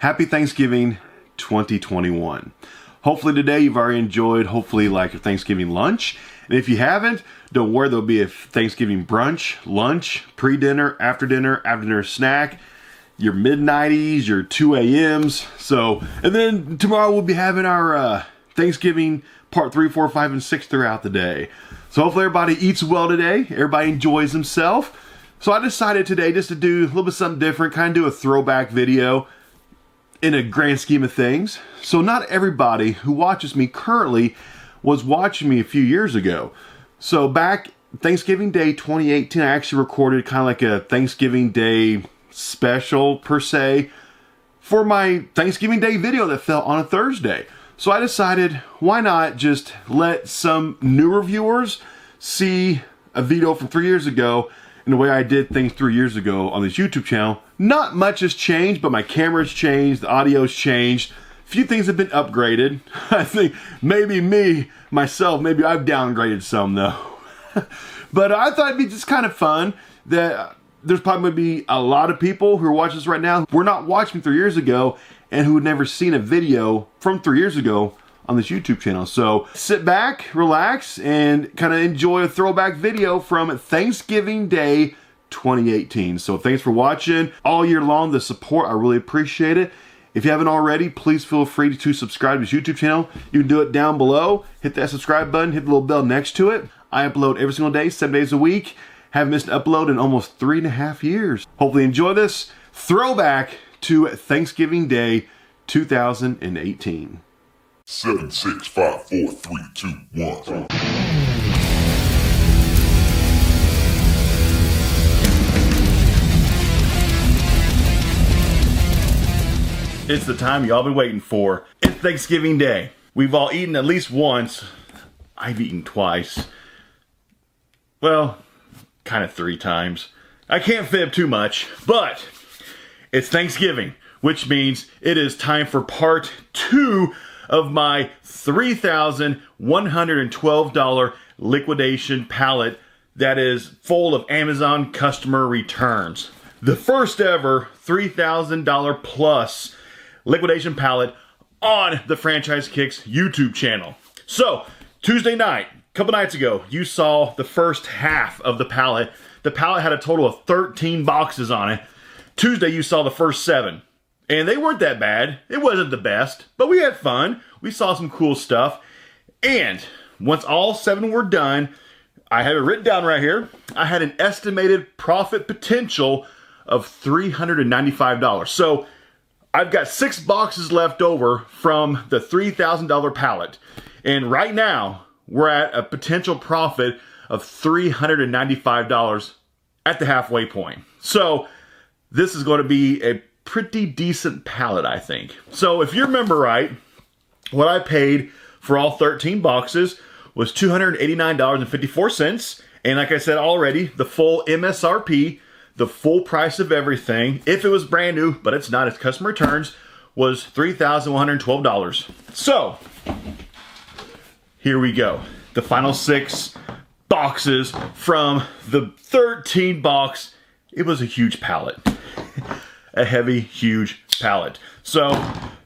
Happy Thanksgiving 2021. Hopefully today you've already enjoyed, hopefully like your Thanksgiving lunch. And if you haven't, don't worry, there'll be a Thanksgiving brunch, lunch, pre-dinner, after-dinner snack, your mid-90s, your 2 a.m.s. So, and then tomorrow we'll be having our Thanksgiving part 3, 4, 5, and 6 throughout the day. So hopefully everybody eats well today. Everybody enjoys themselves. So I decided today just to do a little bit something different, kind of do a throwback video in a grand scheme of things. So not everybody who watches me currently was watching me a few years ago. So back Thanksgiving Day 2018, I actually recorded kind of like a Thanksgiving Day special per se for my Thanksgiving Day video that fell on a Thursday. So I decided, why not just let some newer viewers see a video from 3 years ago and the way I did things 3 years ago on this YouTube channel. Not much has changed, but my camera's changed, the audio's changed. A few things have been upgraded. I think maybe myself, maybe I've downgraded some though. But I thought it'd be just kind of fun that there's probably going to be a lot of people who are watching this right now who were not watching 3 years ago and who had never seen a video from 3 years ago on this YouTube channel. So sit back, relax, and kind of enjoy a throwback video from Thanksgiving Day 2018. So thanks for watching all year long, the support, I really appreciate it. If you haven't already, please feel free to subscribe to this YouTube channel. You can do it down below. Hit that subscribe button, hit the little bell next to it. I upload every single day, 7 days a week. Haven't missed an upload in almost 3.5 years. Hopefully enjoy this throwback to Thanksgiving Day 2018. 7, 6, 5, 4, 3, 2, 1. It's the time y'all been waiting for. It's Thanksgiving Day. We've all eaten at least once. I've eaten twice. Well, kind of 3 times. I can't fib too much, but it's Thanksgiving, which means it is time for part 2 of my $3,112 liquidation pallet that is full of Amazon customer returns. The first ever $3,000 plus liquidation pallet on the Franchise Kicks YouTube channel. So, Tuesday night, a couple nights ago, you saw the first half of the pallet. The pallet had a total of 13 boxes on it. Tuesday, you saw the first 7. And they weren't that bad. It wasn't the best, but we had fun. We saw some cool stuff. And once all 7 were done, I have it written down right here. I had an estimated profit potential of $395. So I've got 6 boxes left over from the $3,000 pallet. And right now, we're at a potential profit of $395 at the halfway point. So this is going to be a pretty decent pallet, I think. So if you remember right, what I paid for all 13 boxes was $289.54. And like I said already, the full MSRP, the full price of everything, if it was brand new, but it's not, it's customer returns, was $3,112. So here we go. The final 6 boxes from the 13 box. It was a huge pallet. A heavy, huge pallet. So,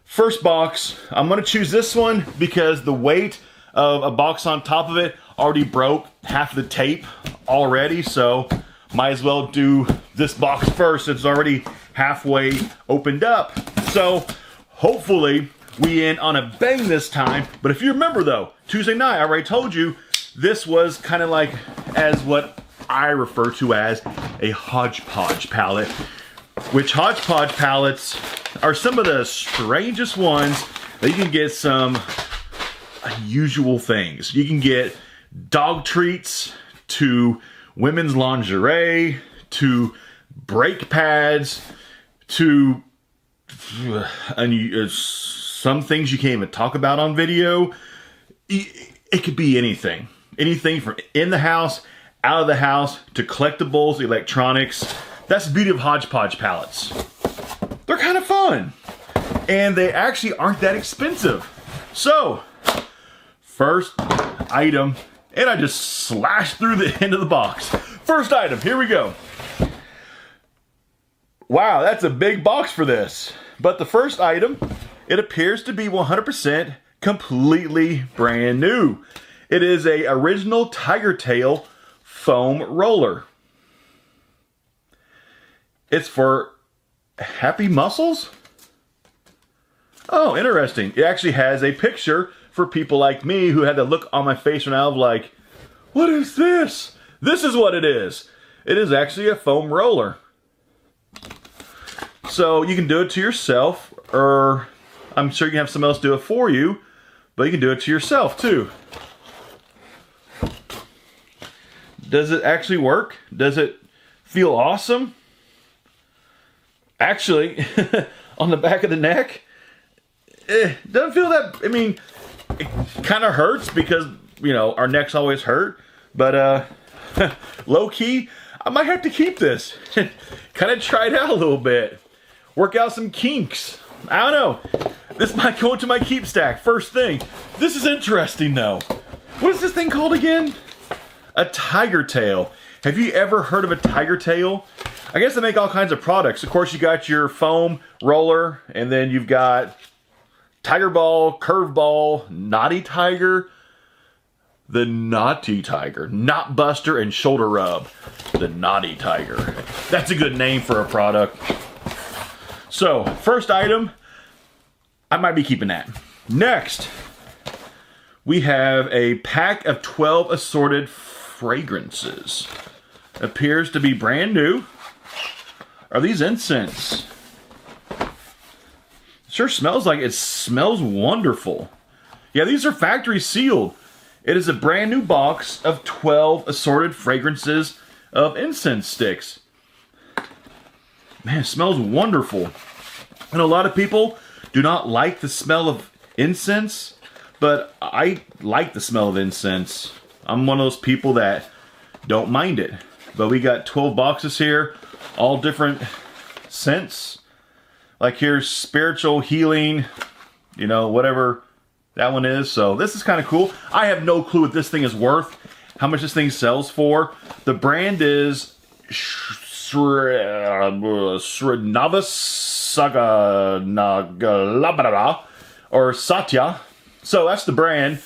first box, I'm gonna choose this one because the weight of a box on top of it already broke half of the tape already, so might as well do this box first. It's already halfway opened up. So, hopefully, we end on a bang this time. But if you remember though, Tuesday night, I already told you, this was kind of like as what I refer to as a hodgepodge pallet. Which hodgepodge pallets are some of the strangest ones that you can get some unusual things. You can get dog treats to women's lingerie to brake pads to some things you can't even talk about on video. It could be anything. Anything from in the house, out of the house, to collectibles, electronics. That's the beauty of hodgepodge pallets. They're kind of fun. And they actually aren't that expensive. So, first item, and I just slashed through the end of the box. First item, here we go. Wow, that's a big box for this. But the first item, it appears to be 100% completely brand new. It is a original Tiger Tail foam roller. It's for happy muscles? Oh, interesting. It actually has a picture for people like me who had that look on my face when I was like, what is this? This is what it is. It is actually a foam roller. So you can do it to yourself, or I'm sure you can have someone else do it for you, but you can do it to yourself too. Does it actually work? Does it feel awesome? Actually, on the back of the neck, doesn't feel that, I mean, it kind of hurts because, you know, our necks always hurt, but low key, I might have to keep this. Kind of try it out a little bit. Work out some kinks. I don't know. This might go into my keep stack. First thing. This is interesting though. What is this thing called again? A Tiger Tail. Have you ever heard of a Tiger Tail? I guess they make all kinds of products. Of course, you got your foam roller, and then you've got Tiger Ball, Curve Ball, Naughty Tiger, the Naughty Tiger, Knot Buster, and Shoulder Rub. The Naughty Tiger. That's a good name for a product. So, first item, I might be keeping that. Next, we have a pack of 12 assorted fragrances. Appears to be brand new. Are these incense? Sure smells like it. Smells wonderful. Yeah, these are factory sealed. It is a brand new box of 12 assorted fragrances of incense sticks. Man, it smells wonderful. And a lot of people do not like the smell of incense, but I like the smell of incense. I'm one of those people that don't mind it. But we got 12 boxes here, all different scents. Like here's spiritual healing, you know, whatever that one is. So this is kind of cool. I have no clue what this thing is worth, how much this thing sells for. The brand is Srinavasaganagalabrara or Satya. So that's the brand.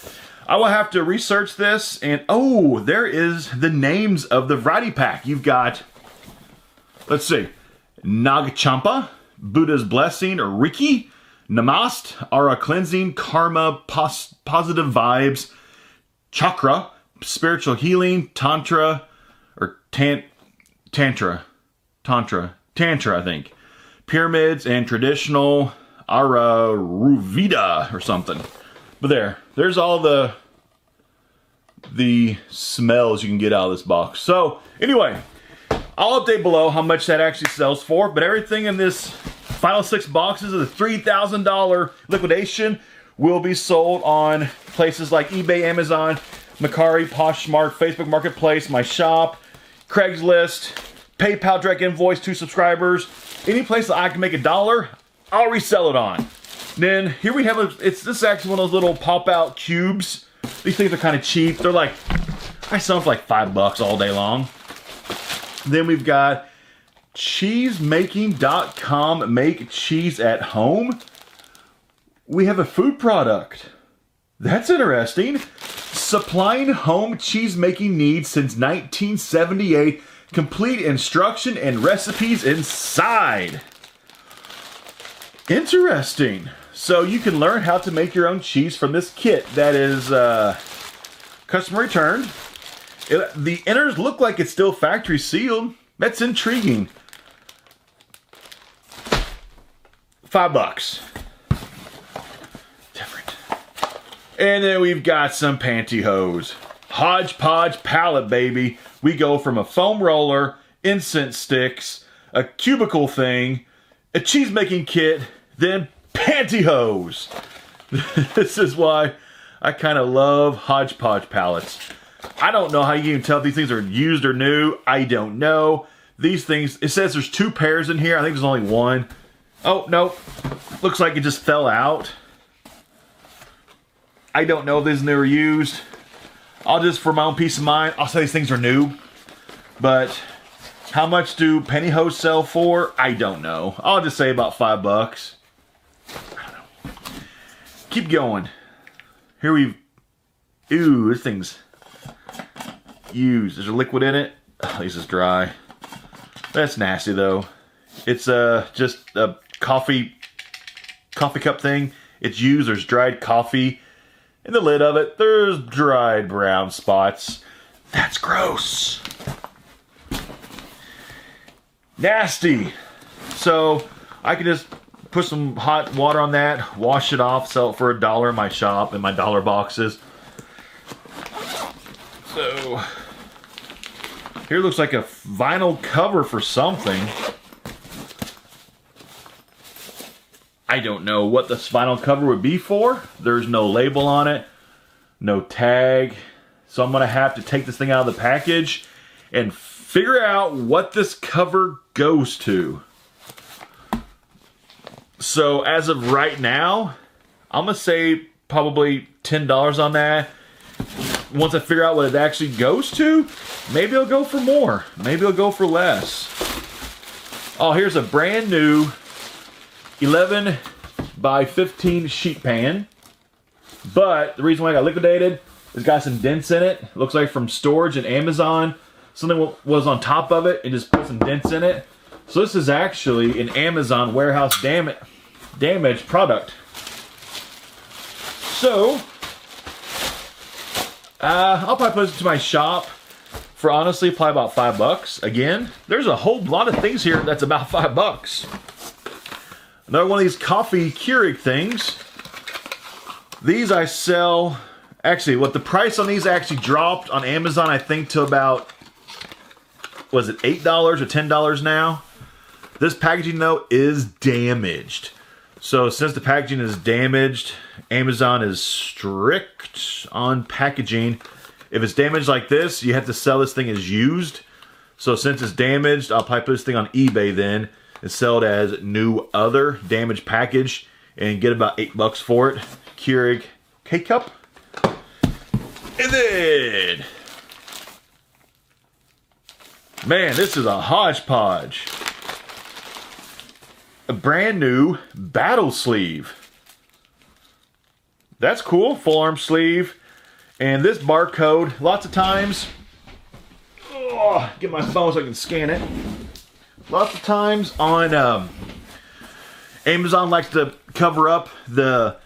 I will have to research this, and oh, there is the names of the variety pack. You've got, let's see, Nagchampa, Buddha's Blessing, or Riki, Namast, Aura Cleansing, Karma, Positive Vibes, Chakra, Spiritual Healing, Tantra, or Tantra, I think. Pyramids and Traditional, Ara Ruvida, or something. But there's all the smells you can get out of this box. So, anyway, I'll update below how much that actually sells for, but everything in this final 6 boxes of the $3,000 liquidation will be sold on places like eBay, Amazon, Mercari, Poshmark, Facebook Marketplace, my shop, Craigslist, PayPal direct invoice to subscribers. Any place that I can make $1, I'll resell it on. Then here we have this is actually one of those little pop-out cubes. These things are kind of cheap. They're like, I sell them for like $5 all day long. Then we've got cheesemaking.com, make cheese at home. We have a food product. That's interesting. Supplying home cheese making needs since 1978. Complete instruction and recipes inside. Interesting. So you can learn how to make your own cheese from this kit that is customer returned. The inners look like it's still factory sealed. That's intriguing. $5. Different. And then we've got some pantyhose. Hodgepodge pallet, baby. We go from a foam roller, incense sticks, a cubicle thing, a cheese making kit, then pantyhose. This is why I kind of love hodgepodge pallets. I don't know how you can even tell if these things are used or new. I don't know. These things, it says there's 2 pairs in here. I think there's only 1. Oh, no. Looks like it just fell out. I don't know if these were used. I'll just, for my own peace of mind, I'll say these things are new. But how much do pantyhose sell for? I don't know. I'll just say about $5. keep going. Here we, ooh, this thing's used. There's a liquid in it. At least it's dry. That's nasty though. It's just a coffee cup thing. It's used. There's dried coffee in the lid of it. There's dried brown spots. That's gross. Nasty. So I can just put some hot water on that, wash it off, sell it for $1 in my shop, in my dollar boxes. So here looks like a vinyl cover for something. I don't know what this vinyl cover would be for. There's no label on it, no tag. So I'm gonna have to take this thing out of the package and figure out what this cover goes to. So as of right now, I'm gonna say probably $10 on that. Once I figure out what it actually goes to, maybe I'll go for more. Maybe I'll go for less. Oh, here's a brand new 11 by 15 sheet pan. But the reason why I got liquidated, it's got some dents in it. Looks like from storage at Amazon. Something was on top of it and just put some dents in it. So this is actually an Amazon warehouse damaged product. So I'll probably put it to my shop for honestly probably about $5. Again, there's a whole lot of things here that's about $5. Another one of these coffee Keurig things. These I sell, actually what the price on these actually dropped on Amazon I think to about, was it $8 or $10 now? This packaging though is damaged. So since the packaging is damaged, Amazon is strict on packaging. If it's damaged like this, you have to sell this thing as used. So since it's damaged, I'll probably put this thing on eBay then and sell it as new other damaged package and get about $8 for it. Keurig K-Cup. And then, man, this is a hodgepodge. A brand new battle sleeve. That's cool, full arm sleeve. And this barcode, lots of times, get my phone so I can scan it. Lots of times on Amazon likes to cover up the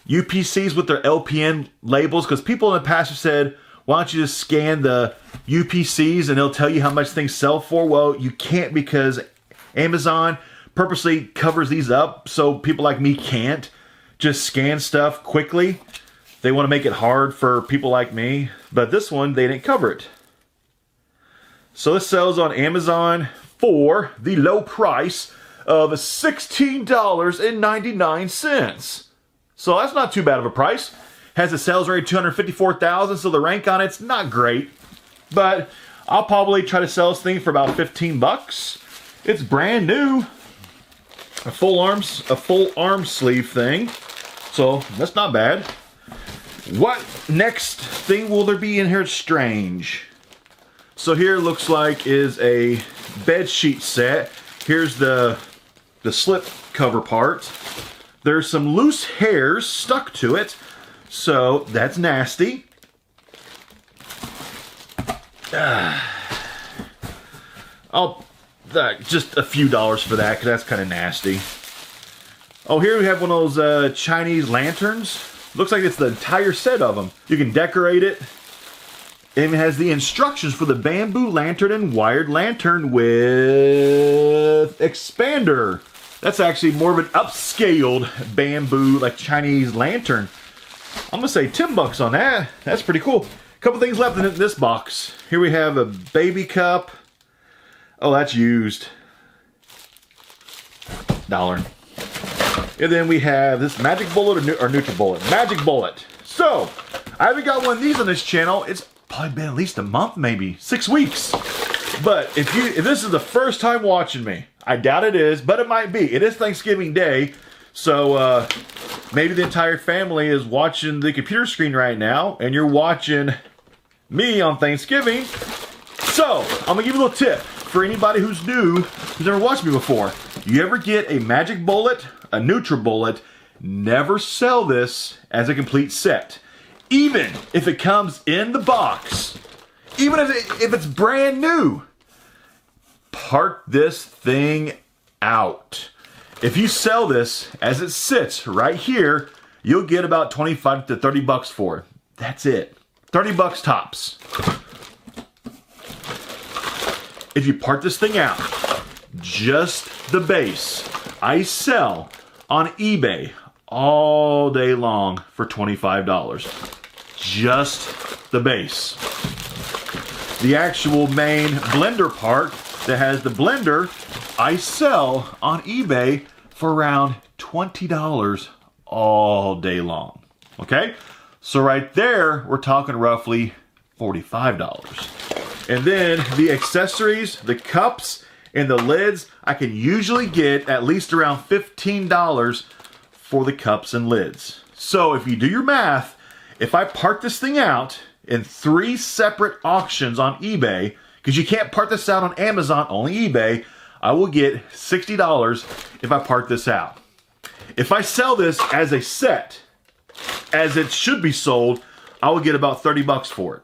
UPCs with their LPN labels because people in the past have said, why don't you just scan the UPCs and they'll tell you how much things sell for? Well, you can't because Amazon purposely covers these up so people like me can't just scan stuff quickly. They want to make it hard for people like me, but this one, they didn't cover it. So this sells on Amazon for the low price of $16.99. So that's not too bad of a price. Has a sales rate of 254,000, so the rank on it's not great. But I'll probably try to sell this thing for about $15. It's brand new. A full arm sleeve thing. So that's not bad. What next thing will there be in here strange? So here looks like is a bed sheet set. Here's the slip cover part. There's some loose hairs stuck to it. So that's nasty. Just a few dollars for that because that's kind of nasty. Oh, here we have one of those Chinese lanterns. Looks like it's the entire set of them. You can decorate it. And it has the instructions for the bamboo lantern and wired lantern with expander. That's actually more of an upscaled bamboo, like Chinese lantern. I'm gonna say $10 on that. That's pretty cool. A couple things left in this box. Here we have a baby cup. Oh, that's used. $1. And then we have this magic bullet or NutriBullet. Magic bullet. So, I haven't got one of these on this channel. It's probably been at least a month, maybe 6 weeks. But if this is the first time watching me, I doubt it is, but it might be. It is Thanksgiving Day, so maybe the entire family is watching the computer screen right now, and you're watching me on Thanksgiving. So, I'm gonna give you a little tip for anybody who's new, who's never watched me before. You ever get a magic bullet, a NutriBullet, never sell this as a complete set. Even if it comes in the box, even if it's brand new, part this thing out. If you sell this as it sits right here, you'll get about 25 to 30 bucks for it. That's it. 30 bucks tops. If you part this thing out, just the base, I sell on eBay all day long for $25. Just the base. The actual main blender part that has the blender, I sell on eBay for around $20 all day long. Okay? So right there, we're talking roughly $45. And then the accessories, the cups, and the lids, I can usually get at least around $15 for the cups and lids. So if you do your math, if I part this thing out in 3 separate auctions on eBay, because you can't part this out on Amazon, only eBay, I will get $60 if I part this out. If I sell this as a set, as it should be sold, I will get about 30 bucks for it.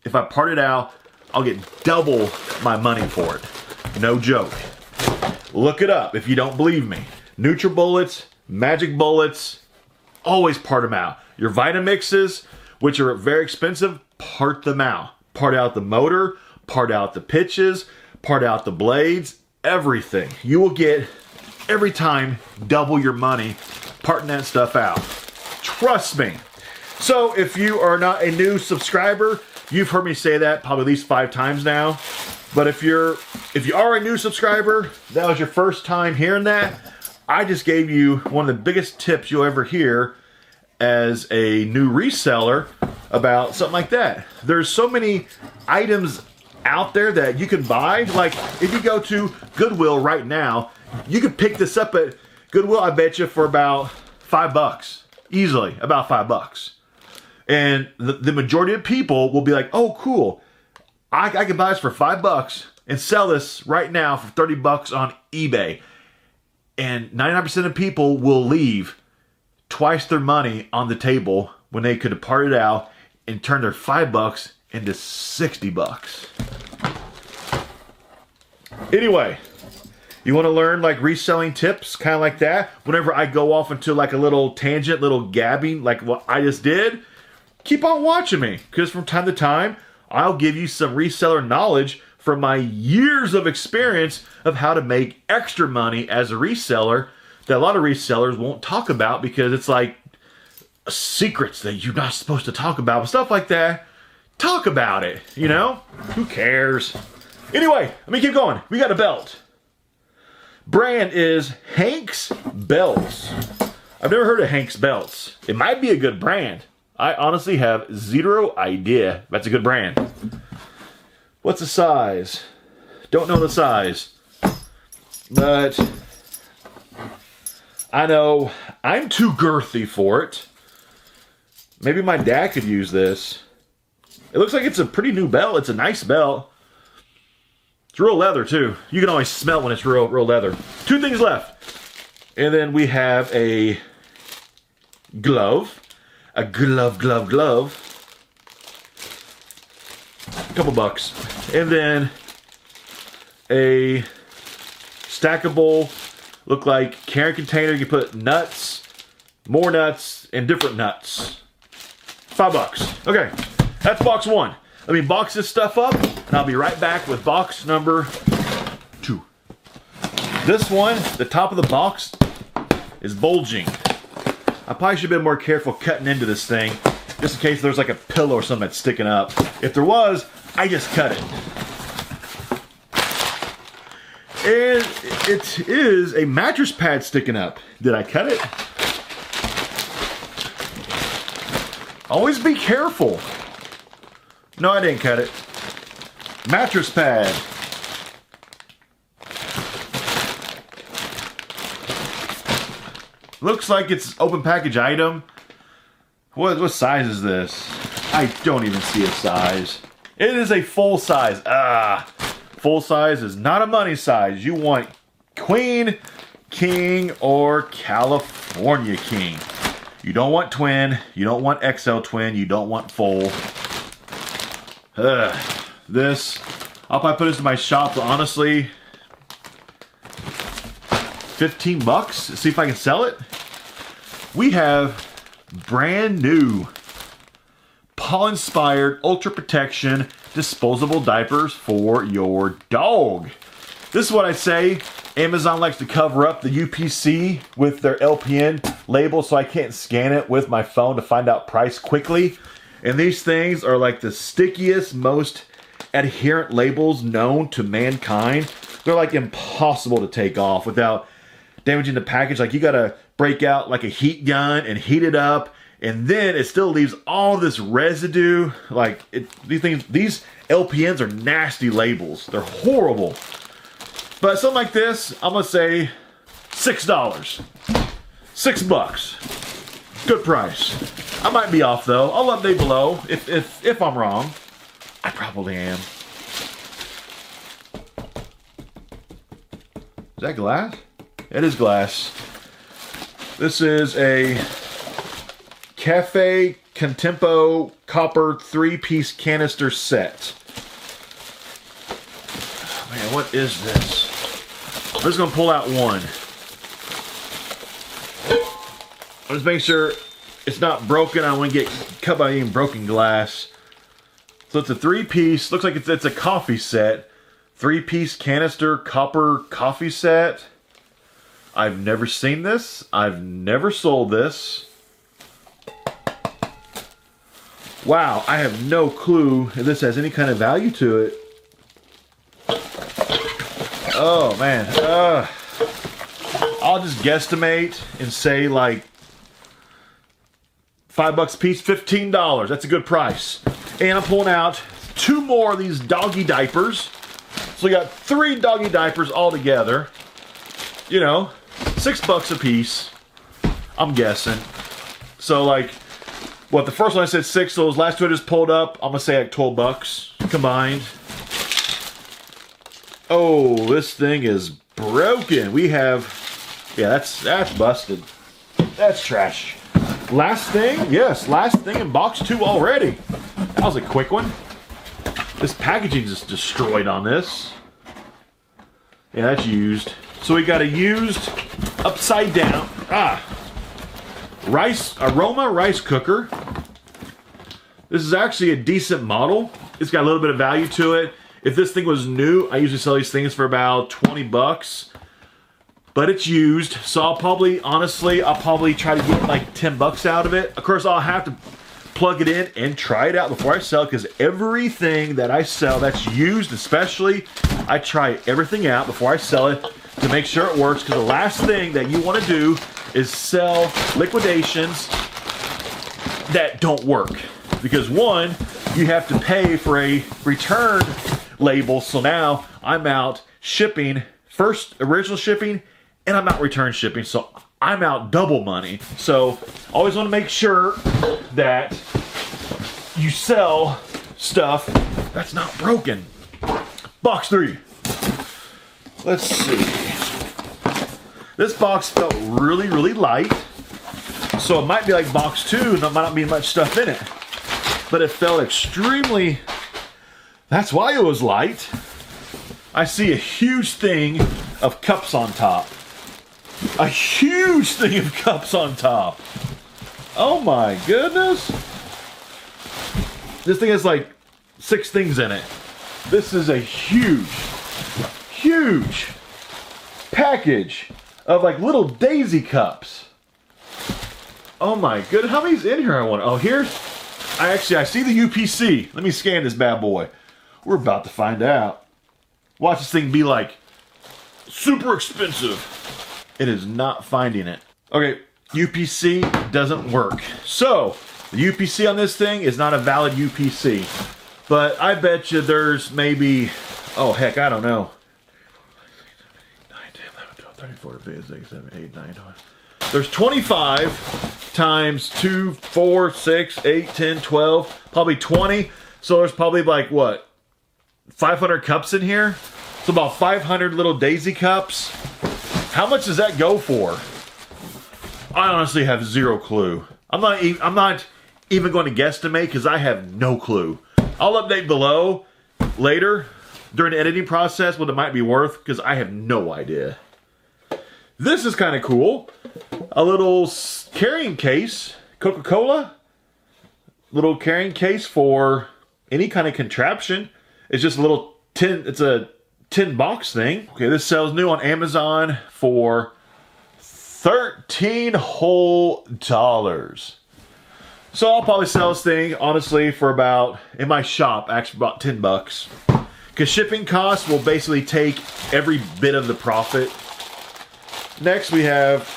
If I part it out, I'll get double my money for it. No joke. Look it up if you don't believe me. NutriBullets, Magic Bullets, always part them out. Your Vitamixes, which are very expensive, part them out. Part out the motor, part out the pitches, part out the blades, everything. You will get, every time, double your money parting that stuff out. Trust me. So if you are not a new subscriber, you've heard me say that probably at least 5 times now. But if you are a new subscriber, that was your first time hearing that, I just gave you one of the biggest tips you'll ever hear as a new reseller about something like that. There's so many items out there that you can buy. Like if you go to Goodwill right now, you can pick this up at Goodwill, I bet you, for about $5. Easily, about $5. And the majority of people will be like, oh, cool. I can buy this for $5 and sell this right now for 30 bucks on eBay. And 99% of people will leave twice their money on the table when they could have parted out and turned their $5 into 60 bucks. Anyway, you want to learn like reselling tips, kind of like that? Whenever I go off into like a little tangent, little gabbing, like what I just did, keep on watching me, because from time to time, I'll give you some reseller knowledge from my years of experience of how to make extra money as a reseller that a lot of resellers won't talk about because it's like secrets that you're not supposed to talk about. But stuff like that, talk about it, you know? Who cares? Anyway, let me keep going. We got a belt. Brand is Hank's Belts. I've never heard of Hank's Belts. It might be a good brand. I honestly have zero idea that's a good brand. What's the size? Don't know the size. But I know I'm too girthy for it. Maybe my dad could use this. It looks like it's a pretty new belt. It's a nice belt. It's real leather too. You can always smell when it's real leather. 2 things left. And then we have a glove. A glove. A couple bucks. And then a stackable, look like carrying container. You put nuts, more nuts, and different nuts. $5. Okay, that's box 1. Let me box this stuff up, and I'll be right back with box number 2. This one, the top of the box is bulging. I probably should have been more careful cutting into this thing, just in case there's like a pillow or something that's sticking up. If there was, I just cut it. And it is a mattress pad sticking up. Did I cut it? Always be careful. No, I didn't cut it. Mattress pad. Looks like it's open package item. What size is this? I don't even see a size. It is a full size. Full size is not a money size. You want queen, King or California King. You don't want twin, you don't want XL twin, you don't want full. This, I'll probably put this in my shop for honestly 15 bucks. See if I can sell it. We have brand new paw-inspired ultra protection disposable diapers for your dog. This is what I say. Amazon likes to cover up the UPC with their LPN label so I can't scan it with my phone to find out price quickly. And these things are like the stickiest, most adherent labels known to mankind. They're like impossible to take off without damaging the package. Like you gotta break out like a heat gun and heat it up, and then it still leaves all this residue. Like these LPNs are nasty labels. They're horrible. But something like this, I'm gonna say $6. $6. Good price. I might be off though. I'll update below if I'm wrong. I probably am. Is that glass? It is glass. This is a Cafe Contempo copper 3-piece canister set. Oh, man, what is this? I'm just gonna pull out one. I'm just making sure it's not broken. I don't want to get cut by any broken glass. So it's a 3-piece. Looks like it's a coffee set. 3-piece canister copper coffee set. I've never seen this. I've never sold this. Wow, I have no clue if this has any kind of value to it. Oh man, I'll just guesstimate and say like $5 a piece, $15. That's a good price. And I'm pulling out 2 more of these doggy diapers. So we got 3 doggy diapers all together. You know, $6 a piece, I'm guessing. So like, what, the first one I said 6, so those last 2 I just pulled up, I'm gonna say like $12 combined. Oh, this thing is broken. We have, yeah, that's busted. That's trash. Last thing, yes, last thing in box 2 already. That was a quick one. This packaging is destroyed on this. Yeah, that's used. So we got a used upside down aroma rice cooker. This is actually a decent model. It's got a little bit of value to it. If this thing was new, I usually sell these things for about 20 bucks. But it's used, so I'll probably try to get like 10 bucks out of it. Of course, I'll have to plug it in and try it out before I sell it, because everything that I sell that's used, especially, I try everything out before I sell it to make sure it works, because the last thing that you want to do is sell liquidations that don't work. Because one, you have to pay for a return label, so now I'm out shipping, first original shipping, and I'm out return shipping, so I'm out double money. So always want to make sure that you sell stuff that's not broken. Box 3. Let's see. This box felt really, really light. So it might be like box 2, and there might not be much stuff in it. But it felt extremely, that's why it was light. I see a huge thing of cups on top. A huge thing of cups on top. Oh my goodness. This thing has like 6 things in it. This is a huge, huge package of like little daisy cups. Oh my goodness. How many's in here? I want. Oh, here. I see the UPC. Let me scan this bad boy. We're about to find out. Watch this thing be like super expensive. It is not finding it. Okay, UPC doesn't work. So, the UPC on this thing is not a valid UPC. But I bet you there's maybe, oh heck, I don't know. 9, 10, 11, 12, 13, 14, 15, 16, 17, 18, 19, 20. There's 25 times 2, 4, 6, 8, 10, 12, probably 20. So there's probably like, what, 500 cups in here? So about 500 little daisy cups How much does that go for? I honestly have zero clue. I'm not even going to guesstimate because I have no clue. I'll update below later during the editing process what it might be worth because I have no idea. This is kind of cool. A little carrying case, Coca-Cola. Little carrying case for any kind of contraption. It's just a little tin, it's a tin box thing. Okay, this sells new on Amazon for $13 whole. So I'll probably sell this thing, honestly, for about, in my shop, actually about 10 bucks. Because shipping costs will basically take every bit of the profit. Next we have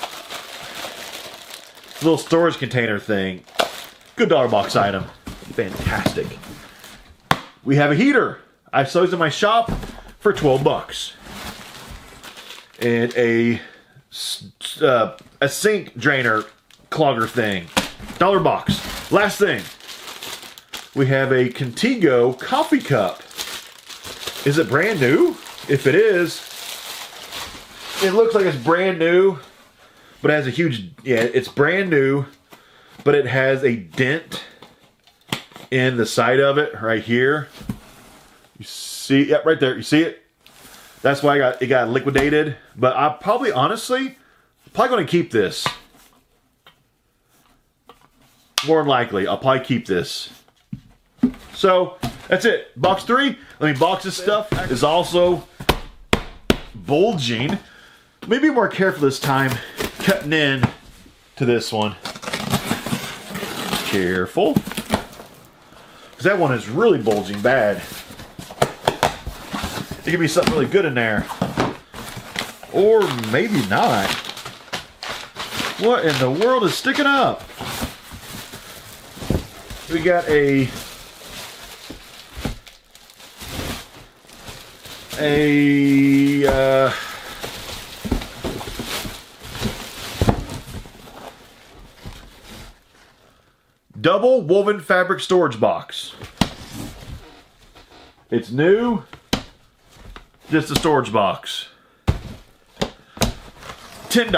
a little storage container thing. Good dollar box item. Fantastic. We have a heater. I sold these in my shop for 12 bucks. And a sink drainer clogger thing. Dollar box. Last thing. We have a Contigo coffee cup. Is it brand new? If it is, it looks like it's brand new, but it has a huge, yeah, it's brand new, but it has a dent in the side of it right here. You see, yep, right there. You see it? That's why it got liquidated. But I probably, honestly, going to keep this. More than likely, I'll probably keep this. So that's it. Box 3. Let me box this stuff. Is also bulging. Maybe more careful this time cutting in to this one. Careful. Because that one is really bulging bad. There could be something really good in there. Or maybe not. What in the world is sticking up? We got a double woven fabric storage box. It's new. Just a storage box. $10.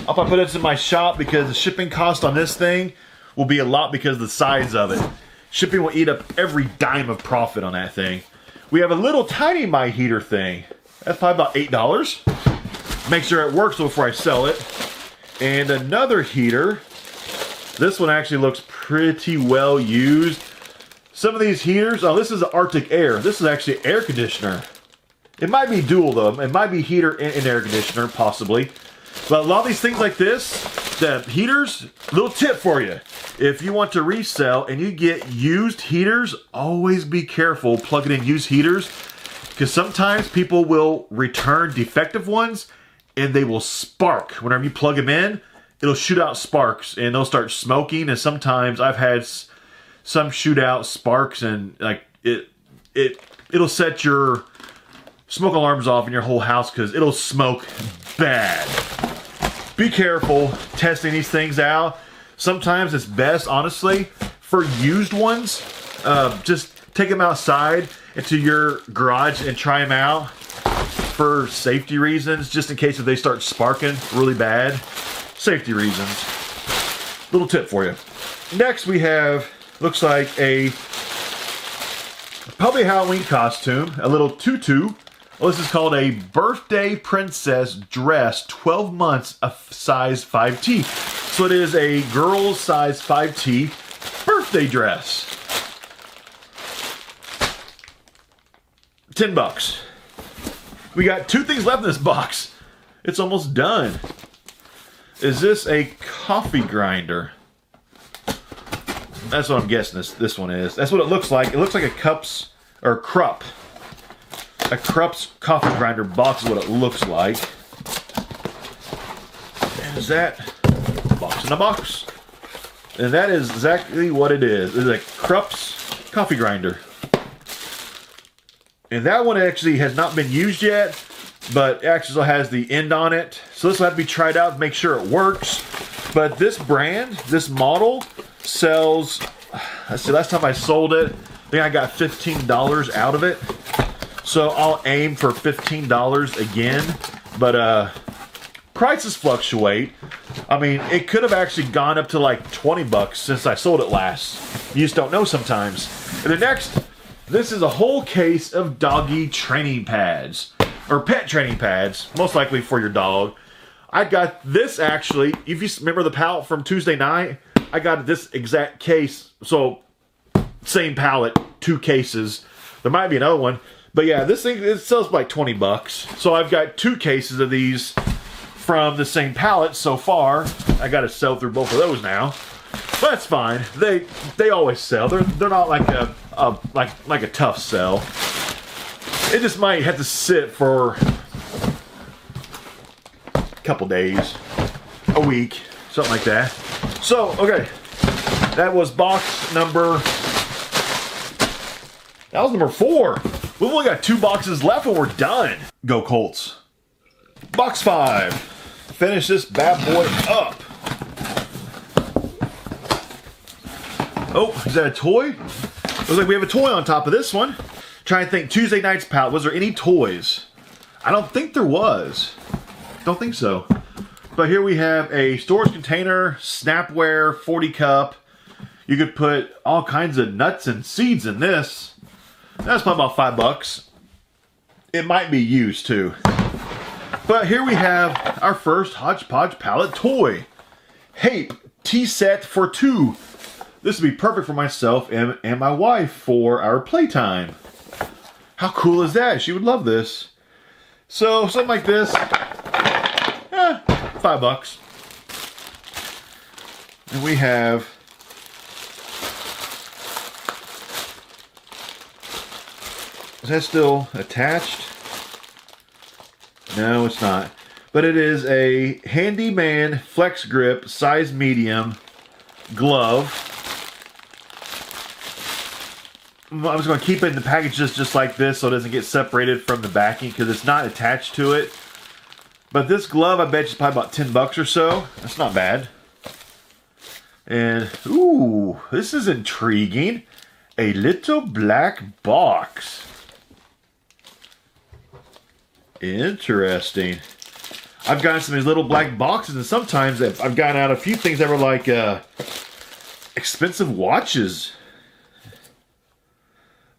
I'll probably put this in my shop because the shipping cost on this thing will be a lot because of the size of it. Shipping will eat up every dime of profit on that thing. We have a little tiny My Heater thing. That's probably about $8. Make sure it works before I sell it. And another heater. This one actually looks pretty well used. Some of these heaters, oh, this is an Arctic Air. This is actually air conditioner. It might be dual though. It might be heater and air conditioner, possibly. But a lot of these things like this, the heaters, little tip for you. If you want to resell and you get used heaters, always be careful plugging in used heaters. Because sometimes people will return defective ones and they will spark. Whenever you plug them in, it'll shoot out sparks and they'll start smoking. And sometimes I've had some shoot out sparks and like it'll set your smoke alarms off in your whole house because it'll smoke bad. Be careful testing these things out. Sometimes it's best, honestly, for used ones, just take them outside into your garage and try them out for safety reasons, just in case if they start sparking really bad. Safety reasons. Little tip for you. Next we have, looks like probably a Halloween costume, a little tutu. Well, this is called a birthday princess dress, 12 months, a size 5T. So it is a girl's size 5T birthday dress. $10. We got 2 things left in this box. It's almost done. Is this a coffee grinder? That's what I'm guessing this one is. That's what it looks like. It looks like a Krupp's coffee grinder box is what it looks like. And is that box in a box? And that is exactly what it is. It's a Krupp's coffee grinder. And that one actually has not been used yet, but it actually still has the end on it. So this will have to be tried out to make sure it works. But this brand, this model, sells, let's see, last time I sold it, I think I got $15 out of it. So I'll aim for $15 again, but prices fluctuate. I mean, it could have actually gone up to like 20 bucks since I sold it last. You just don't know sometimes. And then next, this is a whole case of doggy training pads, or pet training pads, most likely for your dog. I got this actually, if you remember the pallet from Tuesday night, I got this exact case. So, same pallet, 2 cases. There might be another one. But yeah, this thing, it sells for like 20 bucks. So I've got 2 cases of these from the same pallet so far. I got to sell through both of those now. But that's fine. They always sell. They're not like a tough sell. It just might have to sit for a couple days, a week, something like that. So, okay. That was box number... That was number 4. We've only got 2 boxes left and we're done. Go Colts. Box 5. Finish this bad boy up. Oh, is that a toy? Looks like we have a toy on top of this one. Trying to think, Tuesday night's pallet, was there any toys? I don't think there was. Don't think so. But here we have a storage container, Snapware, 40 cup. You could put all kinds of nuts and seeds in this. That's probably about 5 bucks. It might be used too. But here we have our first Hodgepodge pallet toy. Hape tea set for 2. This would be perfect for myself and my wife for our playtime. How cool is that? She would love this. So, something like this. 5 bucks. And we have... Is that still attached? No, it's not. But it is a Handyman Flex Grip size medium glove. I was going to keep it in the package just like this so it doesn't get separated from the backing because it's not attached to it. But this glove, I bet you, is probably about 10 bucks or so. That's not bad. And, ooh, this is intriguing. A little black box. Interesting. I've gotten some of these little black boxes, and sometimes I've gotten out a few things that were like expensive watches.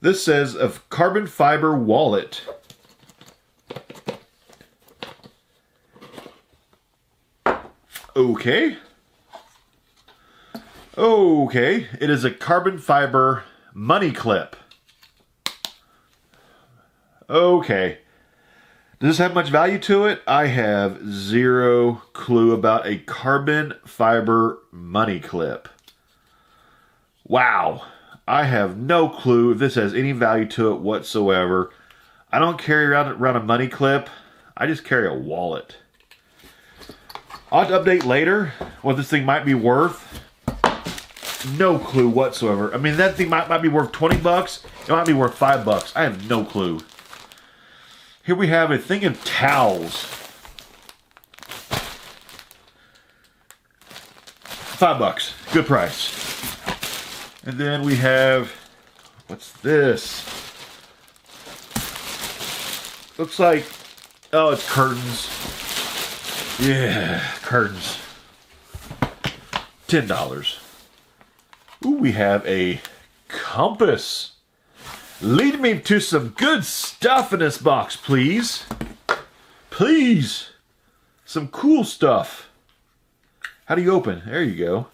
This says of carbon fiber wallet. Okay. Okay. It is a carbon fiber money clip. Okay. Does this have much value to it? I have zero clue about a carbon fiber money clip. Wow. I have no clue if this has any value to it whatsoever. I don't carry around a money clip. I just carry a wallet. I'll have to update later what this thing might be worth. No clue whatsoever. I mean, that thing might be worth 20 bucks. It might be worth 5 bucks. I have no clue. Here we have a thing of towels. $5. Good price. And then we have, what's this? Looks like, oh, it's curtains. Yeah, curtains. $10. Ooh, we have a compass. Lead me to some good stuff in this box, please. Please. Some cool stuff. How do you open? There you go.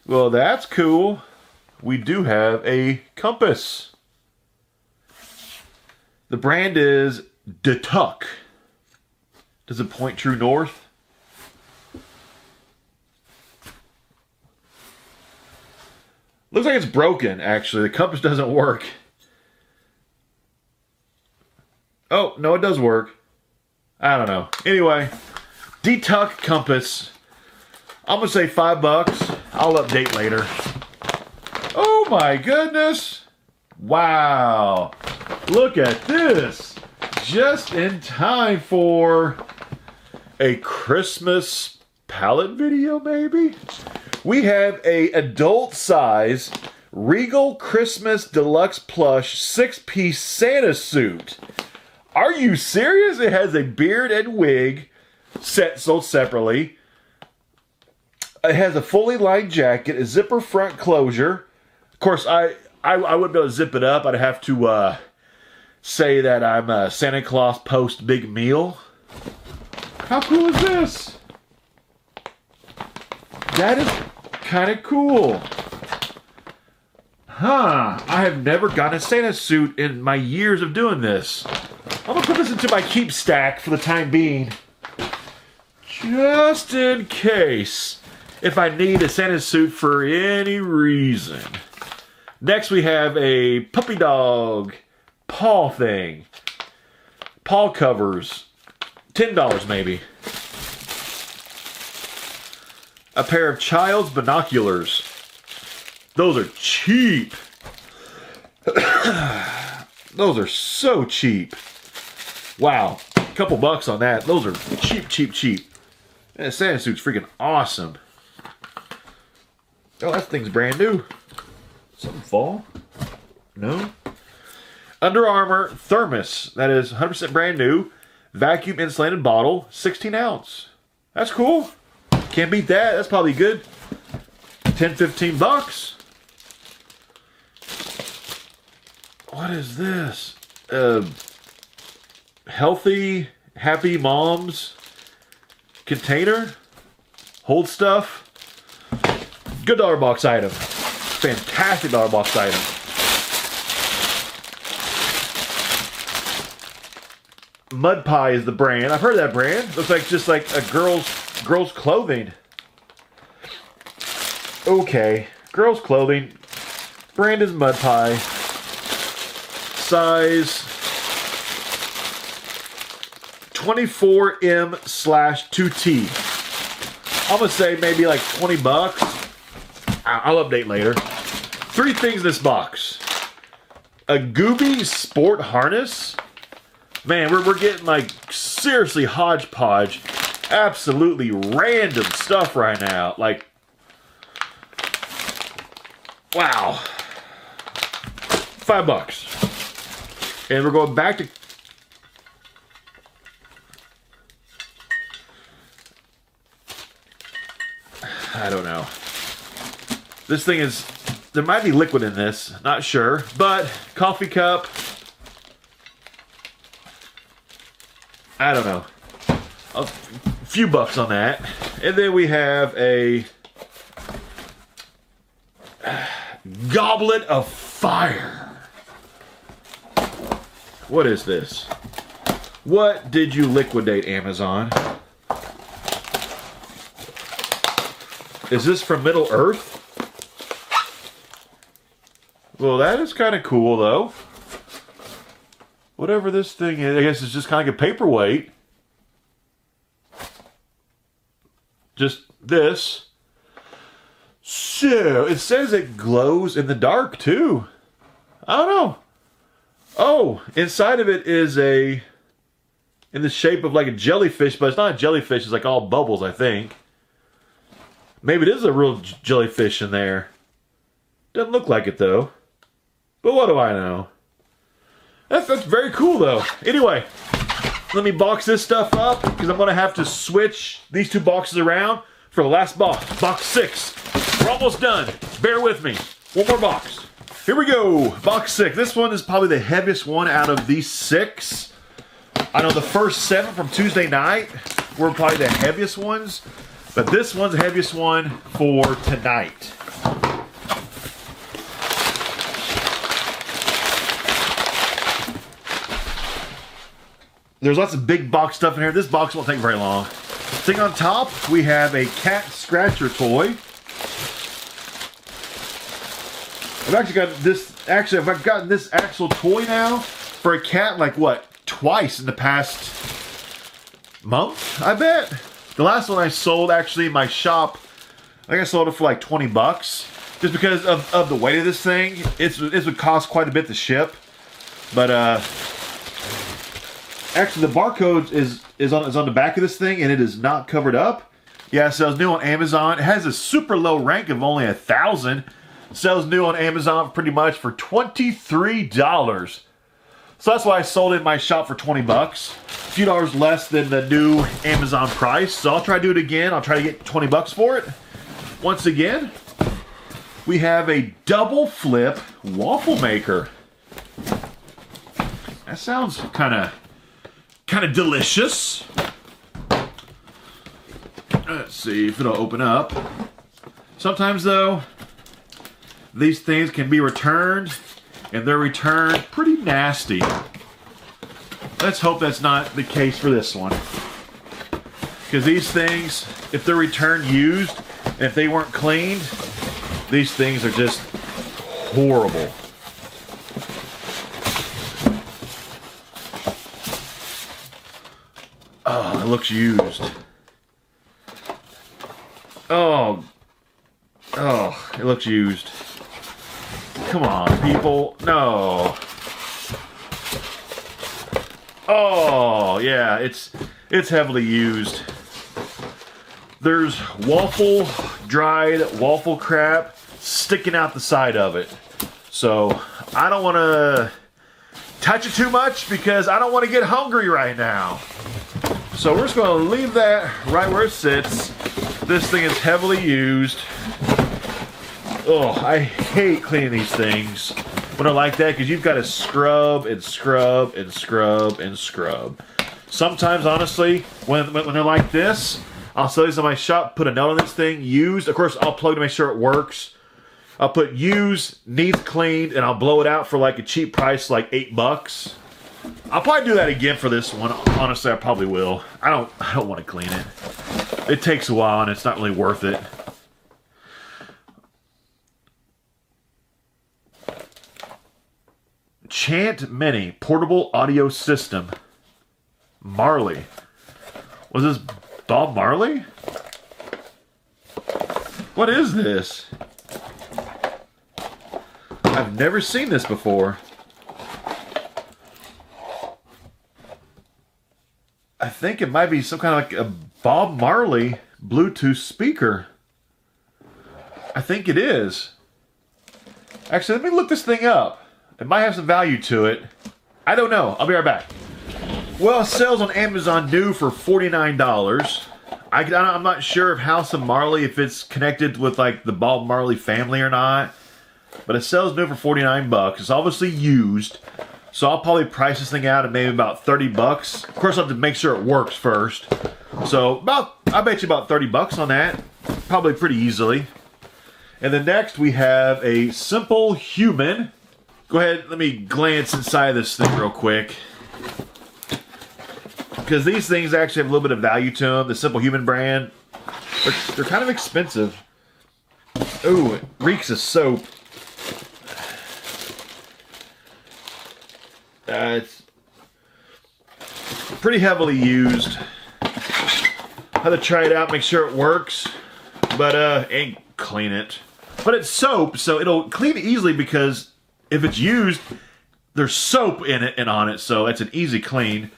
Well, that's cool. We do have a compass. The brand is Tuck. Does it point true north? Looks like it's broken, actually. The compass doesn't work. Oh, no, it does work. I don't know. Anyway, Tuck compass. I'm going to say $5. I'll update later. Oh my goodness. Wow. Look at this. Just in time for a Christmas pallet video, maybe? We have a adult size Regal Christmas Deluxe Plush 6-piece Santa suit. Are you serious? It has a beard and wig set sold separately. It has a fully lined jacket, a zipper front closure. Of course, I wouldn't be able to zip it up. I'd have to say that I'm a Santa Claus post big meal. How cool is this? That is kind of cool. Huh. I have never gotten a Santa suit in my years of doing this. I'm going to put this into my keep stack for the time being. Just in case. If I need a Santa suit for any reason. Next we have a puppy dog paw thing. Paw covers. $10 maybe. A pair of child's binoculars. Those are cheap. Those are so cheap. Wow. A couple bucks on that. Those are cheap, cheap, cheap. That Santa suit's freaking awesome. Oh, that thing's brand new. Something fall? No? Under Armour thermos. That is 100% brand new. Vacuum insulated bottle. 16 ounce. That's cool. Can't beat that. That's probably good. 10, 15 bucks. What is this? Healthy, happy moms container. Hold stuff. Good dollar box item. Fantastic dollar box item. Mud Pie is the brand. I've heard of that brand. Looks like just like a girl's clothing. Okay. Girls clothing. Brand is Mud Pie. Size 24M/2T. I'm going to say maybe like 20 bucks. I'll update later. 3 things in this box. A Gooby sport harness. Man, we're getting like seriously hodgepodge. Absolutely random stuff right now. Like, wow. $5. And we're going back to... I don't know. This thing is... There might be liquid in this. Not sure. But, coffee cup. I don't know. A few bucks on that. And then we have a... Goblet of Fire. What is this? What did you liquidate, Amazon? Is this from Middle Earth? Well, that is kind of cool, though. Whatever this thing is, I guess it's just kind of like a paperweight. Just this. So, it says it glows in the dark, too. I don't know. Oh, inside of it is in the shape of like a jellyfish, but it's not a jellyfish. It's like all bubbles, I think. Maybe it is a real jellyfish in there. Doesn't look like it, though. But what do I know? That's very cool, though. Anyway, let me box this stuff up, because I'm going to have to switch these 2 boxes around for the last box. Box 6. We're almost done. Bear with me. One more box. Here we go. Box 6. This one is probably the heaviest one out of these 6. I know the first 7 from Tuesday night were probably the heaviest ones, but this one's the heaviest one for tonight. There's lots of big box stuff in here. This box won't take very long. Thing on top, we have a cat scratcher toy. I've actually got this. Actually, I've gotten this actual toy now for a cat like what? Twice in the past month, I bet. The last one I sold actually in my shop, I think I sold it for like 20 bucks. Just because of the weight of this thing. It would cost quite a bit to ship. But actually, the barcode is on the back of this thing, and it is not covered up. Yeah, so it's new on Amazon. It has a super low rank of only 1,000. Sells new on Amazon pretty much for $23. So that's why I sold it in my shop for 20 bucks. A few dollars less than the new Amazon price. So I'll try to do it again. I'll try to get 20 bucks for it. Once again, we have a double flip waffle maker. That sounds kind of delicious. Let's see if it'll open up. Sometimes though, these things can be returned, and they're returned pretty nasty. Let's hope that's not the case for this one. Because these things, if they're returned used, and if they weren't cleaned, these things are just horrible. Oh, it looks used. Oh, it looks used. Come on, people. No. Oh, yeah, it's heavily used. There's dried waffle crap sticking out the side of it. So, I don't want to touch it too much because I don't want to get hungry right now. So we're just going to leave that right where it sits. This thing is heavily used. Oh, I hate cleaning these things when they're like that because you've got to scrub and scrub and scrub and scrub. Sometimes, honestly, when they're like this, I'll sell these in my shop, put a note on this thing, used. Of course, I'll plug to make sure it works. I'll put used, needs cleaned, and I'll blow it out for like a cheap price, like $8. I'll probably do that again for this one. Honestly, I probably will. I don't want to clean it. It takes a while and it's not really worth it. Chant Mini portable audio system. Marley. Was this Bob Marley? What is this? I've never seen this before. I think it might be some kind of like a Bob Marley Bluetooth speaker. I think it is. Actually, let me look this thing up. It might have some value to it. I don't know. I'll be right back. Well, it sells on Amazon new for $49. I'm not sure of House of Marley, if it's connected with like the Bob Marley family or not. But it sells new for 49 bucks. It's obviously used. So I'll probably price this thing out at maybe about 30 bucks. Of course, I'll have to make sure it works first. So I bet you about 30 bucks on that. Probably pretty easily. And then next we have a Simple Human. Go ahead, let me glance inside this thing real quick. Because these things actually have a little bit of value to them. The Simple Human brand. They're kind of expensive. Ooh, it reeks of soap. It's pretty heavily used. I had to try it out, make sure it works, but and clean it. But it's soap, so it'll clean it easily because if it's used, there's soap in it and on it, so it's an easy clean.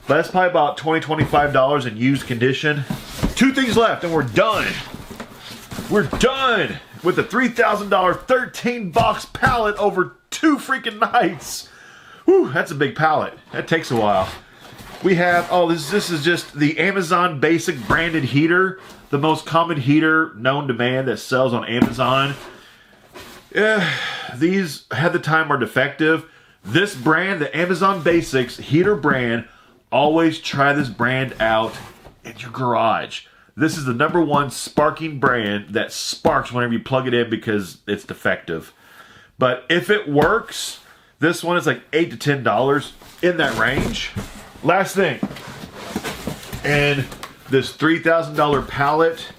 But that's probably about $20-25 in used condition. 2 things left and we're done. We're done with the $3,000 13-box pallet over 2 freaking nights. Whew, that's a big pallet. That takes a while. We have, this is just the Amazon Basic branded heater. The most common heater known to man that sells on Amazon. These, at the time, are defective. This brand, the Amazon Basics heater brand, always try this brand out in your garage. This is the #1 sparking brand that sparks whenever you plug it in because it's defective. But if it works, this one is like $8 to $10 in that range. Last thing. And this $3,000 pallet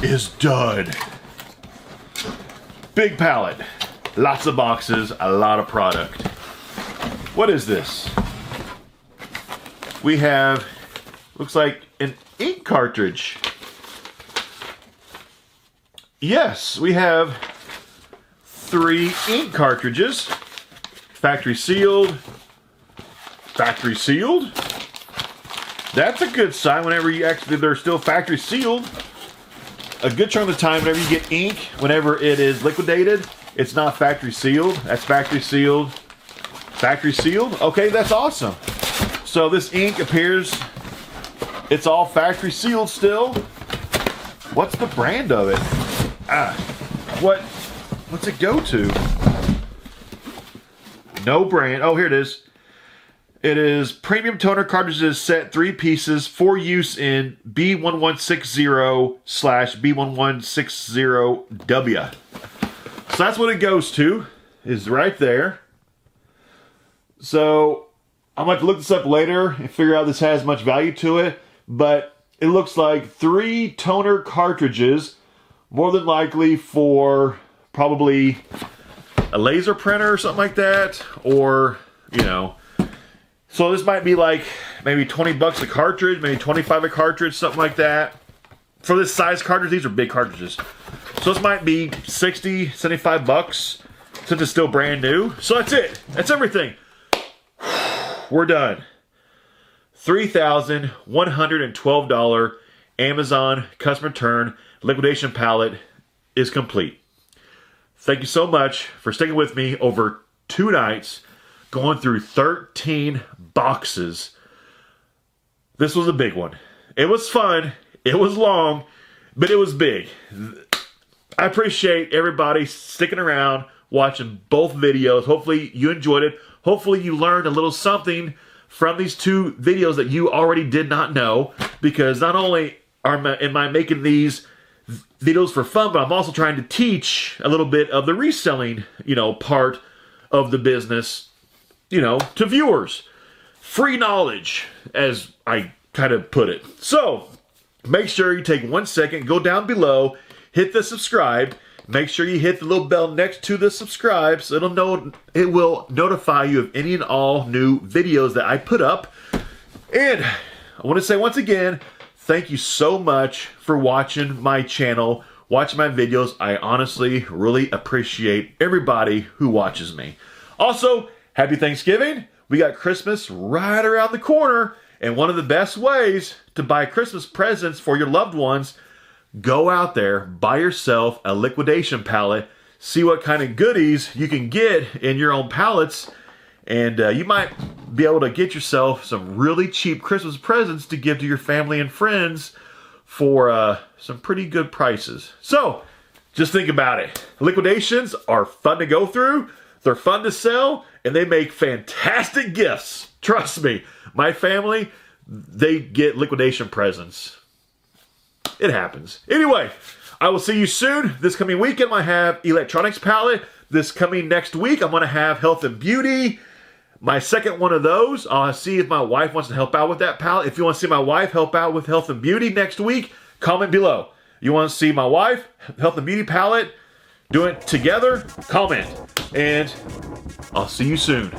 is done. Big pallet. Lots of boxes, a lot of product. What is this? We have, looks like an ink cartridge. Yes, we have 3 ink cartridges. Factory sealed. Factory sealed. That's a good sign whenever you actually, they're still factory sealed. A good chunk of the time whenever you get ink, whenever it is liquidated, It's not factory sealed. That's factory sealed. Factory sealed. Okay, that's awesome. So this ink appears, it's all factory sealed still. What's the brand of it? What's it go to? No brand. Oh, here it is. It is premium toner cartridges set 3 pieces for use in B1160/B1160W. So that's what it goes to, is right there. So I'm going to have to look this up later and figure out if this has much value to it. But it looks like 3 toner cartridges, more than likely for probably a laser printer or something like that. Or, you know, so this might be like maybe 20 bucks a cartridge, maybe 25 a cartridge, something like that. For this size cartridge, these are big cartridges. So this might be 60, 75 bucks since it's still brand new. So that's it. That's everything. We're done. $3,112 Amazon customer return liquidation pallet is complete. Thank you so much for sticking with me over 2 nights, going through 13 boxes. This was a big one. It was fun. It was long, but it was big. I appreciate everybody sticking around, watching both videos. Hopefully you enjoyed it. Hopefully you learned a little something from these 2 videos that you already did not know, because not only am I making these videos for fun, but I'm also trying to teach a little bit of the reselling, part of the business, to viewers. Free knowledge, as I kind of put it. So make sure you take 1 second, go down below, hit the subscribe. Make sure you hit the little bell next to the subscribe so it will notify you of any and all new videos that I put up. And I want to say once again, thank you so much for watching my channel, watching my videos. I honestly really appreciate everybody who watches me. Also, happy Thanksgiving. We got Christmas right around the corner, and one of the best ways to buy Christmas presents for your loved ones, go out there, buy yourself a liquidation pallet, see what kind of goodies you can get in your own pallets, and you might be able to get yourself some really cheap Christmas presents to give to your family and friends for some pretty good prices. So, just think about it. Liquidations are fun to go through, they're fun to sell, and they make fantastic gifts. Trust me, my family, they get liquidation presents. It happens. Anyway, I will see you soon. This coming weekend, I have electronics palette. This coming next week, I'm going to have health and beauty. My second one of those, I'll see if my wife wants to help out with that palette. If you want to see my wife help out with health and beauty next week, comment below. You want to see my wife, health and beauty palette, do it together? Comment. And I'll see you soon.